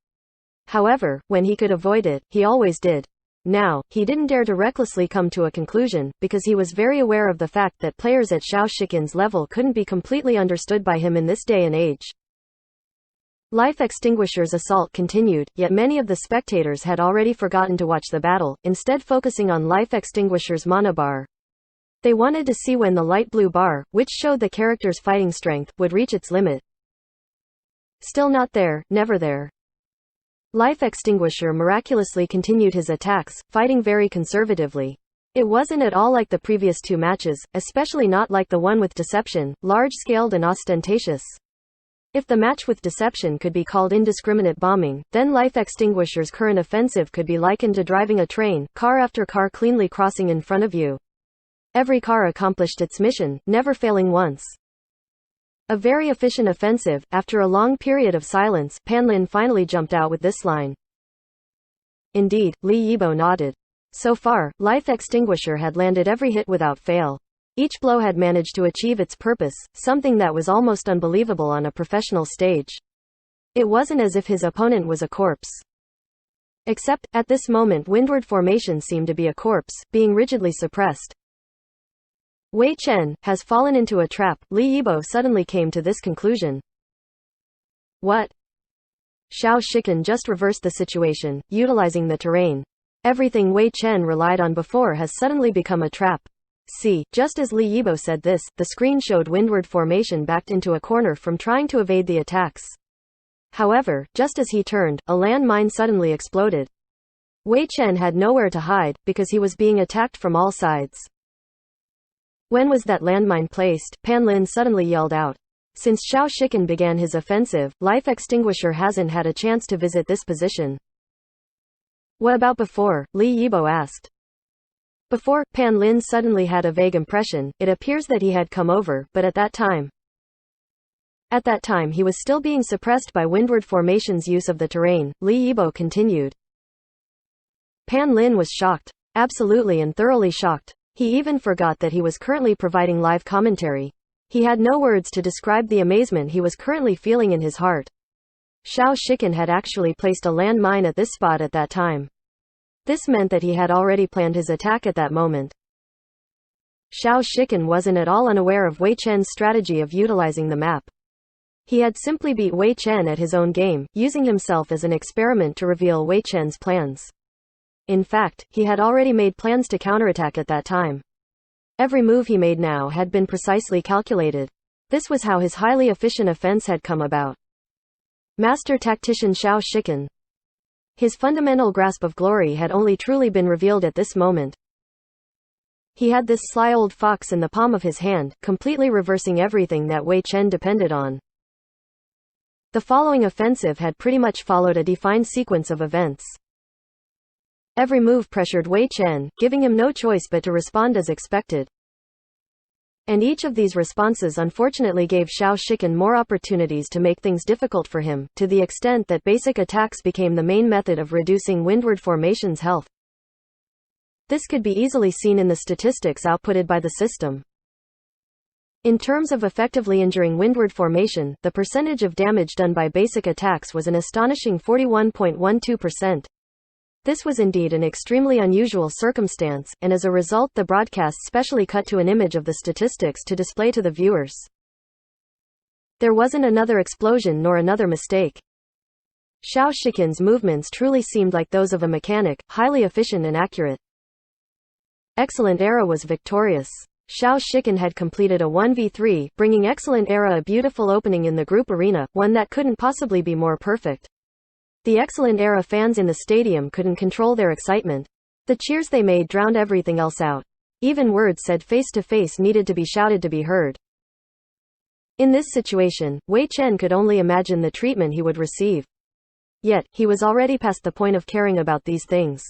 However, when he could avoid it, he always did. Now, he didn't dare to recklessly come to a conclusion, because he was very aware of the fact that players at Xiao Shiqin's level couldn't be completely understood by him in this day and age. Life Extinguisher's assault continued, yet many of the spectators had already forgotten to watch the battle, instead focusing on Life Extinguisher's mana bar. They wanted to see when the light blue bar, which showed the character's fighting strength, would reach its limit. Still not there, never there. Life Extinguisher miraculously continued his attacks, fighting very conservatively. It wasn't at all like the previous two matches, especially not like the one with Deception, large-scaled and ostentatious. If the match with Deception could be called indiscriminate bombing, then Life Extinguisher's current offensive could be likened to driving a train, car after car cleanly crossing in front of you. Every car accomplished its mission, never failing once. A very efficient offensive. After a long period of silence, Pan Lin finally jumped out with this line. Indeed, Li Yibo nodded. So far, Life Extinguisher had landed every hit without fail. Each blow had managed to achieve its purpose, something that was almost unbelievable on a professional stage. It wasn't as if his opponent was a corpse. Except, at this moment Windward formation seemed to be a corpse, being rigidly suppressed. Wei Chen has fallen into a trap. Li Yibo suddenly came to this conclusion. What? Xiao Shiqin just reversed the situation, utilizing the terrain. Everything Wei Chen relied on before has suddenly become a trap. See, just as Li Yibo said this, the screen showed Windward formation backed into a corner from trying to evade the attacks. However, just as he turned, a landmine suddenly exploded. Wei Chen had nowhere to hide, because he was being attacked from all sides. When was that landmine placed? Pan Lin suddenly yelled out. Since Xiao Shiqin began his offensive, Life Extinguisher hasn't had a chance to visit this position. What about before? Li Yibo asked. Before, Pan Lin suddenly had a vague impression. It appears that he had come over, but at that time he was still being suppressed by Windward formation's use of the terrain. Li Yibo continued. Pan Lin was shocked. Absolutely and thoroughly shocked. He even forgot that he was currently providing live commentary. He had no words to describe the amazement he was currently feeling in his heart. Xiao Shiqin had actually placed a landmine at this spot at that time. This meant that he had already planned his attack at that moment. Xiao Shiken wasn't at all unaware of Wei Chen's strategy of utilizing the map. He had simply beat Wei Chen at his own game, using himself as an experiment to reveal Wei Chen's plans. In fact, he had already made plans to counterattack at that time. Every move he made now had been precisely calculated. This was how his highly efficient offense had come about. Master tactician Xiao Shiken. His fundamental grasp of glory had only truly been revealed at this moment. He had this sly old fox in the palm of his hand, completely reversing everything that Wei Chen depended on. The following offensive had pretty much followed a defined sequence of events. Every move pressured Wei Chen, giving him no choice but to respond as expected. And each of these responses unfortunately gave Xiao Shiken more opportunities to make things difficult for him, to the extent that basic attacks became the main method of reducing windward formation's health. This could be easily seen in the statistics outputted by the system. In terms of effectively injuring windward formation, the percentage of damage done by basic attacks was an astonishing 41.12%. This was indeed an extremely unusual circumstance, and as a result the broadcast specially cut to an image of the statistics to display to the viewers. There wasn't another explosion nor another mistake. Xiao Shiken's movements truly seemed like those of a mechanic, highly efficient and accurate. Excellent Era was victorious. Xiao Shiken had completed a 1v3, bringing Excellent Era a beautiful opening in the group arena, one that couldn't possibly be more perfect. The Excellent Era fans in the stadium couldn't control their excitement. The cheers they made drowned everything else out. Even words said face to face needed to be shouted to be heard. In this situation, Wei Chen could only imagine the treatment he would receive. Yet, he was already past the point of caring about these things.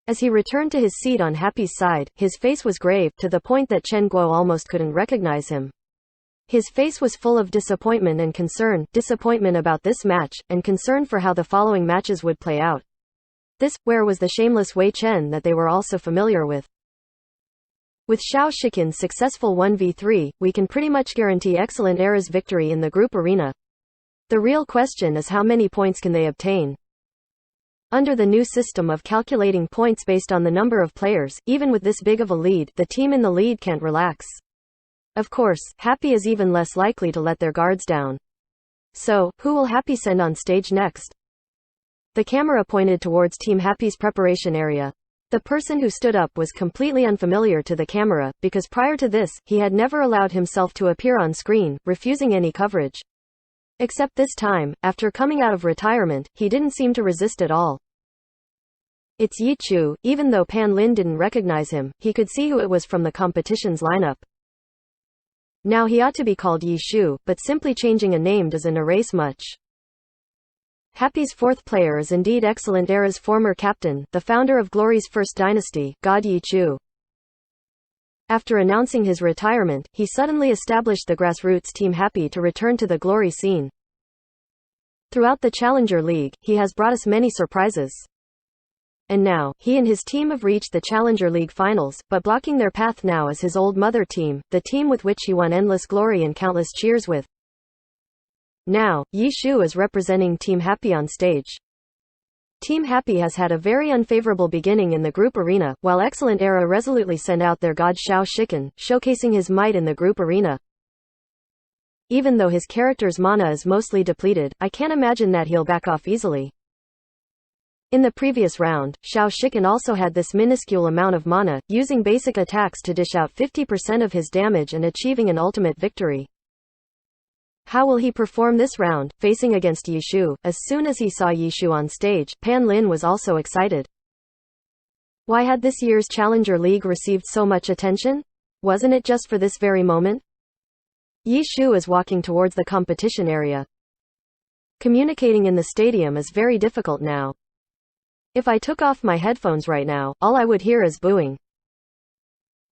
As he returned to his seat on Happy's side, his face was grave, to the point that Chen Guo almost couldn't recognize him. His face was full of disappointment and concern, disappointment about this match, and concern for how the following matches would play out. Where was the shameless Wei Chen that they were all so familiar with? With Xiao Shiken's successful 1v3, we can pretty much guarantee Excellent Era's victory in the group arena. The real question is how many points can they obtain? Under the new system of calculating points based on the number of players, even with this big of a lead, the team in the lead can't relax. Of course, Happy is even less likely to let their guards down. So, who will Happy send on stage next? The camera pointed towards Team Happy's preparation area. The person who stood up was completely unfamiliar to the camera, because prior to this, he had never allowed himself to appear on screen, refusing any coverage. Except this time, after coming out of retirement, he didn't seem to resist at all. It's Yi Chu. Even though Pan Lin didn't recognize him, he could see who it was from the competition's lineup. Now he ought to be called Yi Shu, but simply changing a name doesn't erase much. Happy's fourth player is indeed Excellent Era's former captain, the founder of Glory's first dynasty, God Yi Chu. After announcing his retirement, he suddenly established the grassroots Team Happy to return to the glory scene. Throughout the Challenger League, he has brought us many surprises. And now, he and his team have reached the Challenger League finals, but blocking their path now is his old mother team, the team with which he won endless glory and countless cheers with. Now, Yi Shu is representing Team Happy on stage. Team Happy has had a very unfavorable beginning in the group arena, while Excellent Era resolutely sent out their god Xiao Shiken, showcasing his might in the group arena. Even though his character's mana is mostly depleted, I can't imagine that he'll back off easily. In the previous round, Xiao Shiken also had this minuscule amount of mana, using basic attacks to dish out 50% of his damage and achieving an ultimate victory. How will he perform this round, facing against Yi Shu? As soon as he saw Yi Shu on stage, Pan Lin was also excited. Why had this year's Challenger League received so much attention? Wasn't it just for this very moment? Yi Shu is walking towards the competition area. Communicating in the stadium is very difficult now. If I took off my headphones right now, all I would hear is booing.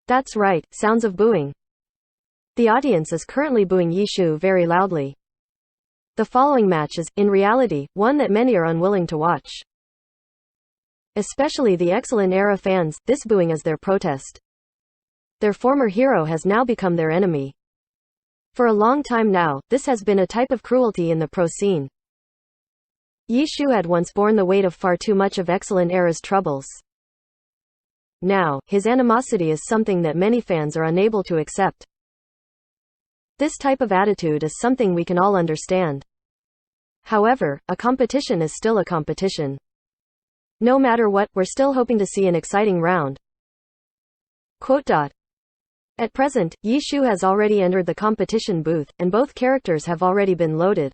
That's right, sounds of booing. The audience is currently booing Yi Shu very loudly. The following match is, in reality, one that many are unwilling to watch. Especially the Excellent Era fans, this booing is their protest. Their former hero has now become their enemy. For a long time now, this has been a type of cruelty in the pro scene. Yi Shu had once borne the weight of far too much of Excellent Era's troubles. Now, his animosity is something that many fans are unable to accept. This type of attitude is something we can all understand. However, a competition is still a competition. No matter what, we're still hoping to see an exciting round. Quote. At present, Yi Shu has already entered the competition booth, and both characters have already been loaded.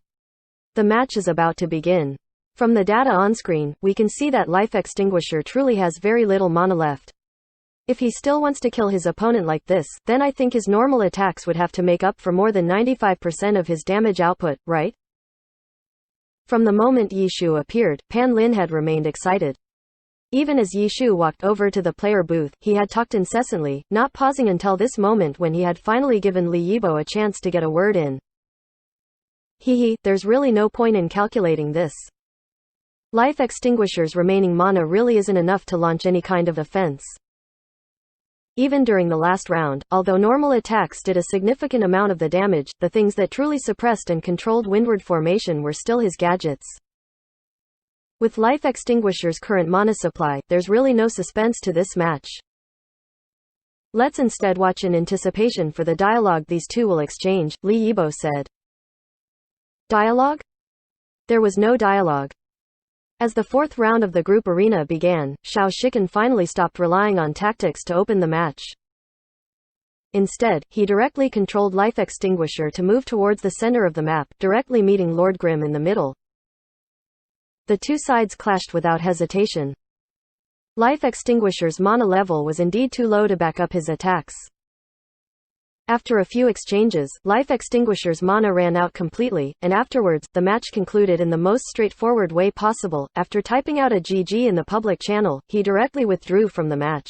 The match is about to begin. From the data on screen, we can see that Life Extinguisher truly has very little mana left. If he still wants to kill his opponent like this, then I think his normal attacks would have to make up for more than 95% of his damage output, right? From the moment Yi Shu appeared, Pan Lin had remained excited. Even as Yi Shu walked over to the player booth, he had talked incessantly, not pausing until this moment when he had finally given Li Yibo a chance to get a word in. There's really no point in calculating this. Life Extinguisher's remaining mana really isn't enough to launch any kind of offense. Even during the last round, although normal attacks did a significant amount of the damage, the things that truly suppressed and controlled windward formation were still his gadgets. With Life Extinguisher's current mana supply, there's really no suspense to this match. Let's instead watch in anticipation for the dialogue these two will exchange, Li Yibo said. Dialogue? There was no dialogue. As the fourth round of the group arena began, Xiao Shiken finally stopped relying on tactics to open the match. Instead, he directly controlled Life Extinguisher to move towards the center of the map, directly meeting Lord Grimm in the middle. The two sides clashed without hesitation. Life Extinguisher's mana level was indeed too low to back up his attacks. After a few exchanges, Life Extinguisher's mana ran out completely, and afterwards, the match concluded in the most straightforward way possible. After typing out a GG in the public channel, he directly withdrew from the match.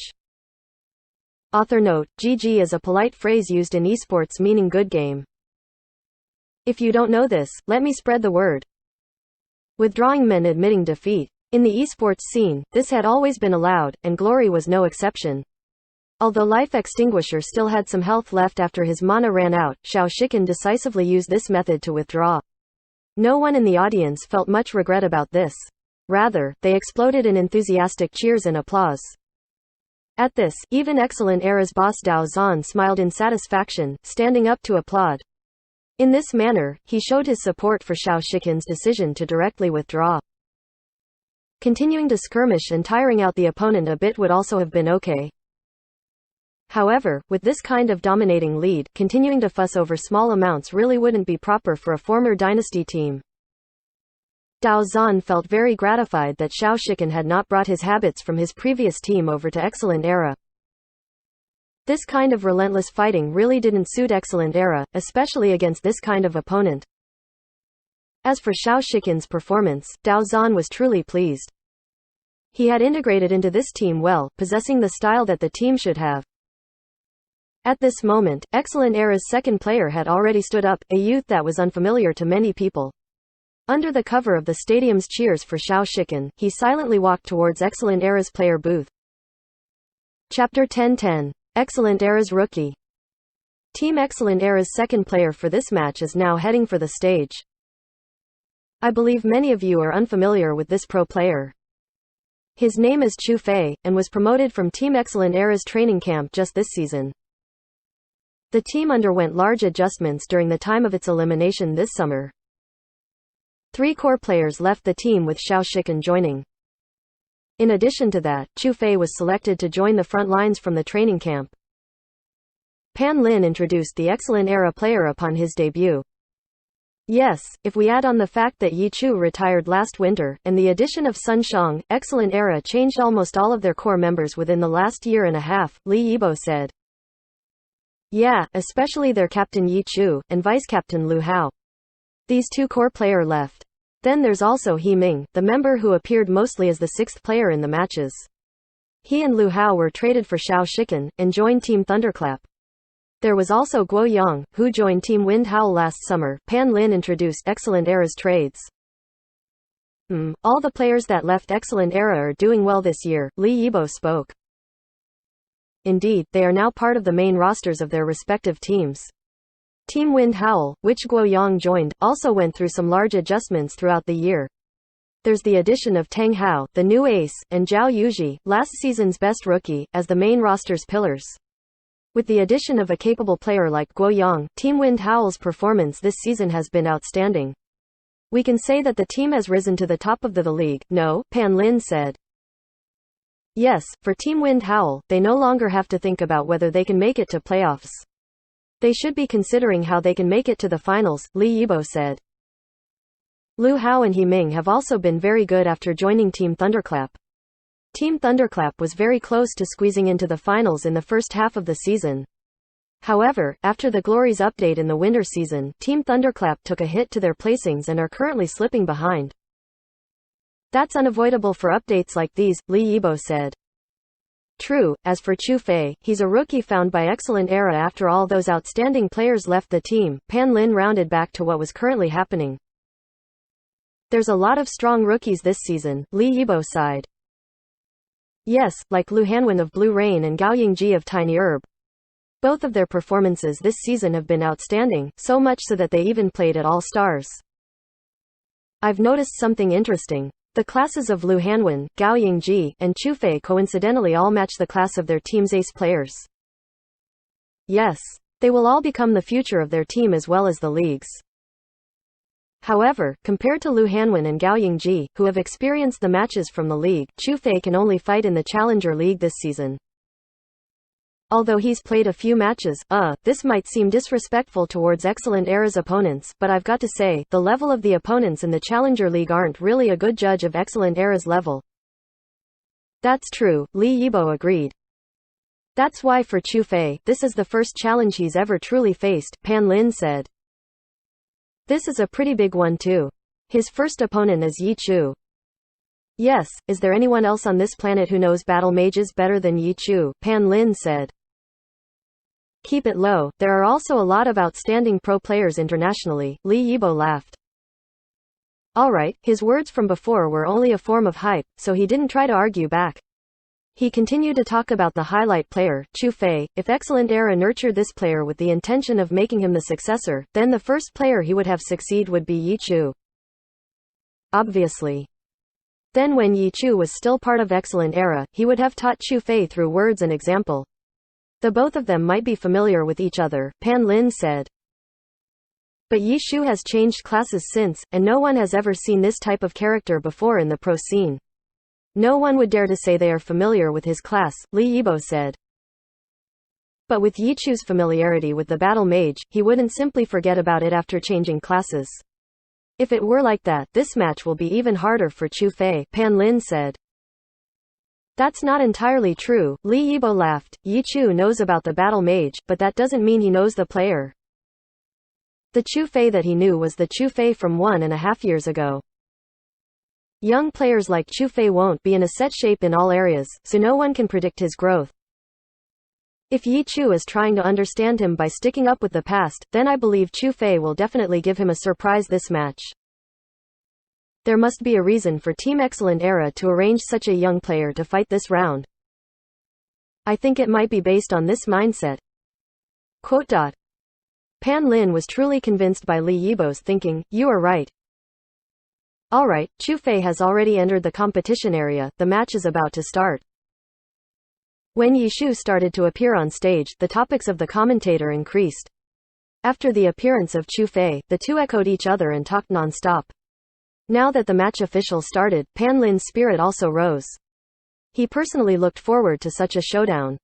Author note: GG is a polite phrase used in esports meaning good game. If you don't know this, let me spread the word. Withdrawing meant admitting defeat. In the esports scene, this had always been allowed, and Glory was no exception. Although Life Extinguisher still had some health left after his mana ran out, Xiao Shiken decisively used this method to withdraw. No one in the audience felt much regret about this. Rather, they exploded in enthusiastic cheers and applause. At this, even Excellent Era's boss Dao Zhan smiled in satisfaction, standing up to applaud. In this manner, he showed his support for Xiao Shiken's decision to directly withdraw. Continuing to skirmish and tiring out the opponent a bit would also have been okay. However, with this kind of dominating lead, continuing to fuss over small amounts really wouldn't be proper for a former dynasty team. Dao Zhan felt very gratified that Xiao Shiken had not brought his habits from his previous team over to Excellent Era. This kind of relentless fighting really didn't suit Excellent Era, especially against this kind of opponent. As for Xiao Shiken's performance, Dao Zhan was truly pleased. He had integrated into this team well, possessing the style that the team should have. At this moment, Excellent Era's second player had already stood up, a youth that was unfamiliar to many people. Under the cover of the stadium's cheers for Xiao Shiken, he silently walked towards Excellent Era's player booth. Chapter 10:10. Excellent Era's Rookie. Team Excellent Era's second player for this match is now heading for the stage. I believe many of you are unfamiliar with this pro player. His name is Chu Fei, and was promoted from Team Excellent Era's training camp just this season. The team underwent large adjustments during the time of its elimination this summer. 3 core players left the team with Xiao Shiken joining. In addition to that, Chu Fei was selected to join the front lines from the training camp. Pan Lin introduced the Excellent Era player upon his debut. Yes, if we add on the fact that Yi Chu retired last winter, and the addition of Sun Shang, Excellent Era changed almost all of their core members within the last year and a half, Li Yibo said. Yeah, especially their captain Yi Chu, and vice-captain Lu Hao. These 2 core player left. Then there's also He Ming, the member who appeared mostly as the 6th player in the matches. He and Lu Hao were traded for Xiao Shiken, and joined Team Thunderclap. There was also Guo Yang, who joined Team Wind Howl last summer. Pan Lin introduced Excellent Era's trades. All the players that left Excellent Era are doing well this year, Li Yibo spoke. Indeed, they are now part of the main rosters of their respective teams. Team Wind Howl, which Guo Yang joined, also went through some large adjustments throughout the year. There's the addition of Tang Hao, the new ace, and Zhao Yuji, last season's best rookie, as the main roster's pillars. With the addition of a capable player like Guo Yang, Team Wind Howl's performance this season has been outstanding. We can say that the team has risen to the top of the league, no? Pan Lin said. Yes, for Team Wind Howl, they no longer have to think about whether they can make it to playoffs. They should be considering how they can make it to the finals, Li Yibo said. Lu Hao and He Ming have also been very good after joining Team Thunderclap. Team Thunderclap was very close to squeezing into the finals in the first half of the season. However, after the Glories update in the winter season, Team Thunderclap took a hit to their placings and are currently slipping behind. That's unavoidable for updates like these, Li Yibo said. True, as for Chu Fei, he's a rookie found by Excellent Era after all those outstanding players left the team. Pan Lin rounded back to what was currently happening. There's a lot of strong rookies this season, Li Yibo sighed. Yes, like Lu Hanwen of Blue Rain and Gao Yingji of Tiny Herb. Both of their performances this season have been outstanding, so much so that they even played at All Stars. I've noticed something interesting. The classes of Lu Hanwen, Gao Yingji, and Chu Fei coincidentally all match the class of their team's ace players. Yes. They will all become the future of their team as well as the league's. However, compared to Lu Hanwen and Gao Yingji, who have experienced the matches from the league, Chu Fei can only fight in the Challenger League this season. Although he's played a few matches, this might seem disrespectful towards Excellent Era's opponents, but I've got to say, the level of the opponents in the Challenger League aren't really a good judge of Excellent Era's level. That's true, Li Yibo agreed. That's why for Chu Fei, this is the first challenge he's ever truly faced, Pan Lin said. This is a pretty big one too. His first opponent is Yi Chu. Yes, is there anyone else on this planet who knows battle mages better than Yi Chu? Pan Lin said. Keep it low, there are also a lot of outstanding pro players internationally, Li Yibo laughed. Alright, his words from before were only a form of hype, so he didn't try to argue back. He continued to talk about the highlight player, Chu Fei. If Excellent Era nurtured this player with the intention of making him the successor, then the first player he would have succeed would be Yi Chu. Obviously. Then when Yi Chu was still part of Excellent Era, he would have taught Chu Fei through words and example. The both of them might be familiar with each other, Pan Lin said. But Yi Chu has changed classes since, and no one has ever seen this type of character before in the pro scene. No one would dare to say they are familiar with his class, Li Yibo said. But with Yi Chu's familiarity with the battle mage, he wouldn't simply forget about it after changing classes. If it were like that, this match will be even harder for Chu Fei, Pan Lin said. That's not entirely true, Li Yibo laughed. Yi Chu knows about the battle mage, but that doesn't mean he knows the player. The Chu Fei that he knew was the Chu Fei from 1.5 years ago. Young players like Chu Fei won't be in a set shape in all areas, so no one can predict his growth. If Yi Chu is trying to understand him by sticking up with the past, then I believe Chu Fei will definitely give him a surprise this match. There must be a reason for Team Excellent Era to arrange such a young player to fight this round. I think it might be based on this mindset. Pan Lin was truly convinced by Li Yibo's thinking. You are right. Alright, Chu Fei has already entered the competition area, the match is about to start. When Yi Chu started to appear on stage, the topics of the commentator increased. After the appearance of Chu Fei, the two echoed each other and talked non-stop. Now that the match official started, Pan Lin's spirit also rose. He personally looked forward to such a showdown.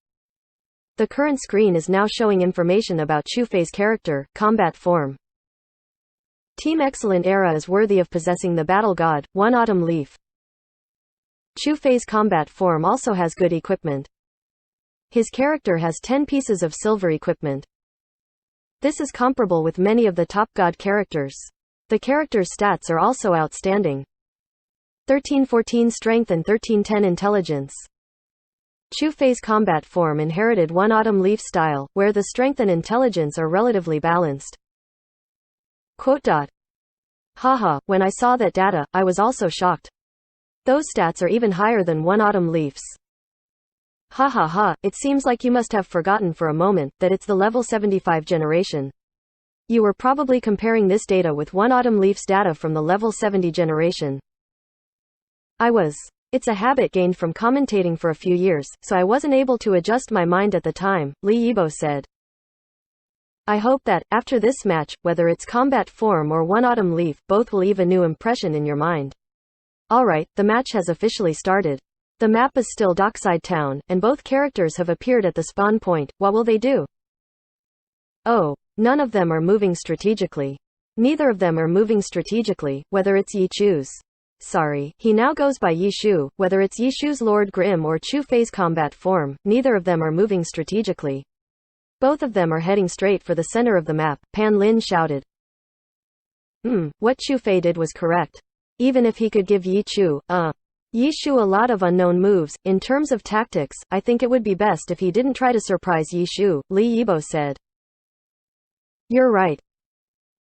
The current screen is now showing information about Chu Fei's character, combat form. Team Excellent Era is worthy of possessing the Battle God, One Autumn Leaf. Chu Fei's combat form also has good equipment. His character has 10 pieces of silver equipment. This is comparable with many of the top god characters. The character's stats are also outstanding. 1314 strength and 1310 intelligence. Chu Fei's combat form inherited One Autumn Leaf style, where the strength and intelligence are relatively balanced. Haha, when I saw that data, I was also shocked. Those stats are even higher than One Autumn Leaf's. Ha ha ha, it seems like you must have forgotten for a moment that it's the level 75 generation. You were probably comparing this data with One Autumn Leaf's data from the level 70 generation. It's a habit gained from commentating for a few years, so I wasn't able to adjust my mind at the time, Lee Yibo said. I hope that, after this match, whether it's combat form or One Autumn Leaf, both will leave a new impression in your mind. Alright, the match has officially started. The map is still Dockside Town, and both characters have appeared at the spawn point. What will they do? Oh, none of them are moving strategically. Neither of them are moving strategically, whether it's Yi Chu's. Sorry, he now goes by Yi Shu, whether it's Yi Shu's Lord Grim or Chu Fei's combat form, neither of them are moving strategically. Both of them are heading straight for the center of the map, Pan Lin shouted. What Chu Fei did was correct. Even if he could give Yi Shu a lot of unknown moves, in terms of tactics, I think it would be best if he didn't try to surprise Yi Shu, Lee Yibo said. You're right.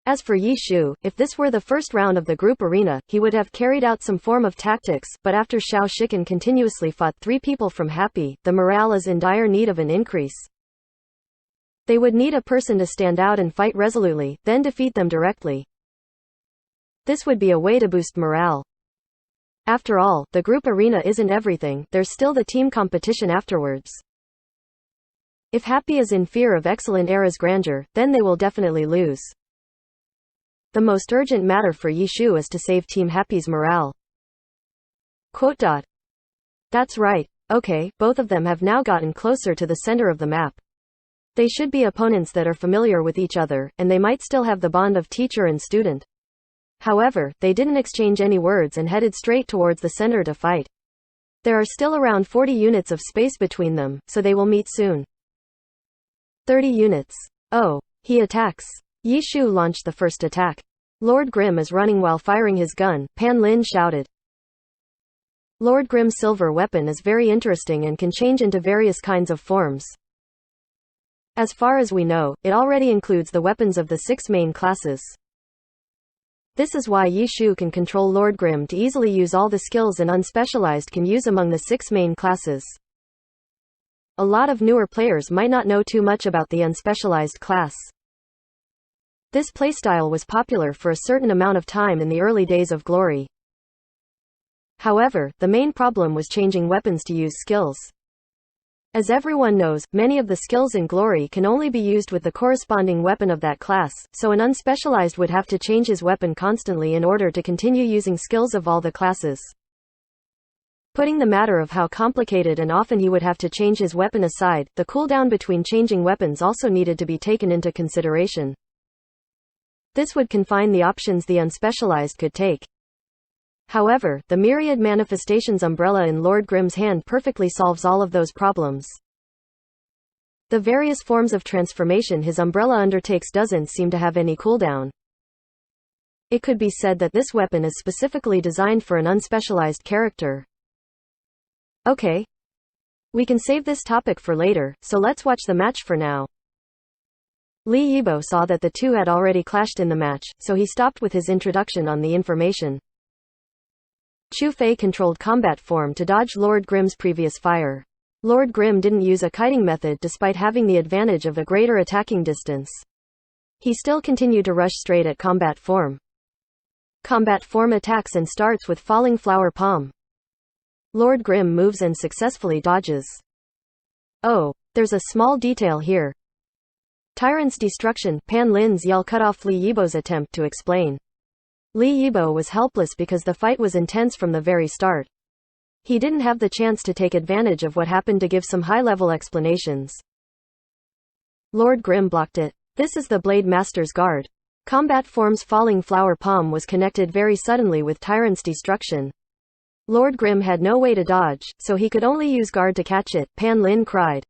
As for Yi Shu, if this were the first round of the group arena, he would have carried out some form of tactics, but after Xiao Shiken continuously fought 3 people from Happy, the morale is in dire need of an increase. They would need a person to stand out and fight resolutely, then defeat them directly. This would be a way to boost morale. After all, the group arena isn't everything, there's still the team competition afterwards. If Happy is in fear of Excellent Era's grandeur, then they will definitely lose. The most urgent matter for Yi Shu is to save Team Happy's morale. That's right. Okay, both of them have now gotten closer to the center of the map. They should be opponents that are familiar with each other, and they might still have the bond of teacher and student. However, they didn't exchange any words and headed straight towards the center to fight. There are still around 40 units of space between them, so they will meet soon. 30 units. Oh, he attacks. Yi Shu launched the first attack. Lord Grim is running while firing his gun, Pan Lin shouted. Lord Grim's silver weapon is very interesting and can change into various kinds of forms. As far as we know, it already includes the weapons of the 6 main classes. This is why Yi Shu can control Lord Grim to easily use all the skills an unspecialized can use among the 6 main classes. A lot of newer players might not know too much about the unspecialized class. This playstyle was popular for a certain amount of time in the early days of Glory. However, the main problem was changing weapons to use skills. As everyone knows, many of the skills in Glory can only be used with the corresponding weapon of that class, so an unspecialized would have to change his weapon constantly in order to continue using skills of all the classes. Putting the matter of how complicated and often he would have to change his weapon aside, the cooldown between changing weapons also needed to be taken into consideration. This would confine the options the unspecialized could take. However, the myriad manifestations umbrella in Lord Grim's hand perfectly solves all of those problems. The various forms of transformation his umbrella undertakes doesn't seem to have any cooldown. It could be said that this weapon is specifically designed for an unspecialized character. Okay. We can save this topic for later, so let's watch the match for now. Lee Yibo saw that the two had already clashed in the match, so he stopped with his introduction on the information. Chu Fei controlled combat form to dodge Lord Grim's previous fire. Lord Grim didn't use a kiting method despite having the advantage of a greater attacking distance. He still continued to rush straight at combat form. Combat form attacks and starts with falling flower palm. Lord Grim moves and successfully dodges. Oh, there's a small detail here. Tyrant's destruction, Pan Lin's yell cut off Lee Yibo's attempt to explain. Lee Yibo was helpless because the fight was intense from the very start. He didn't have the chance to take advantage of what happened to give some high-level explanations. Lord Grim blocked it. This is the Blade Master's guard. Combat form's falling flower palm was connected very suddenly with Tyrant's destruction. Lord Grim had no way to dodge, so he could only use guard to catch it, Pan Lin cried.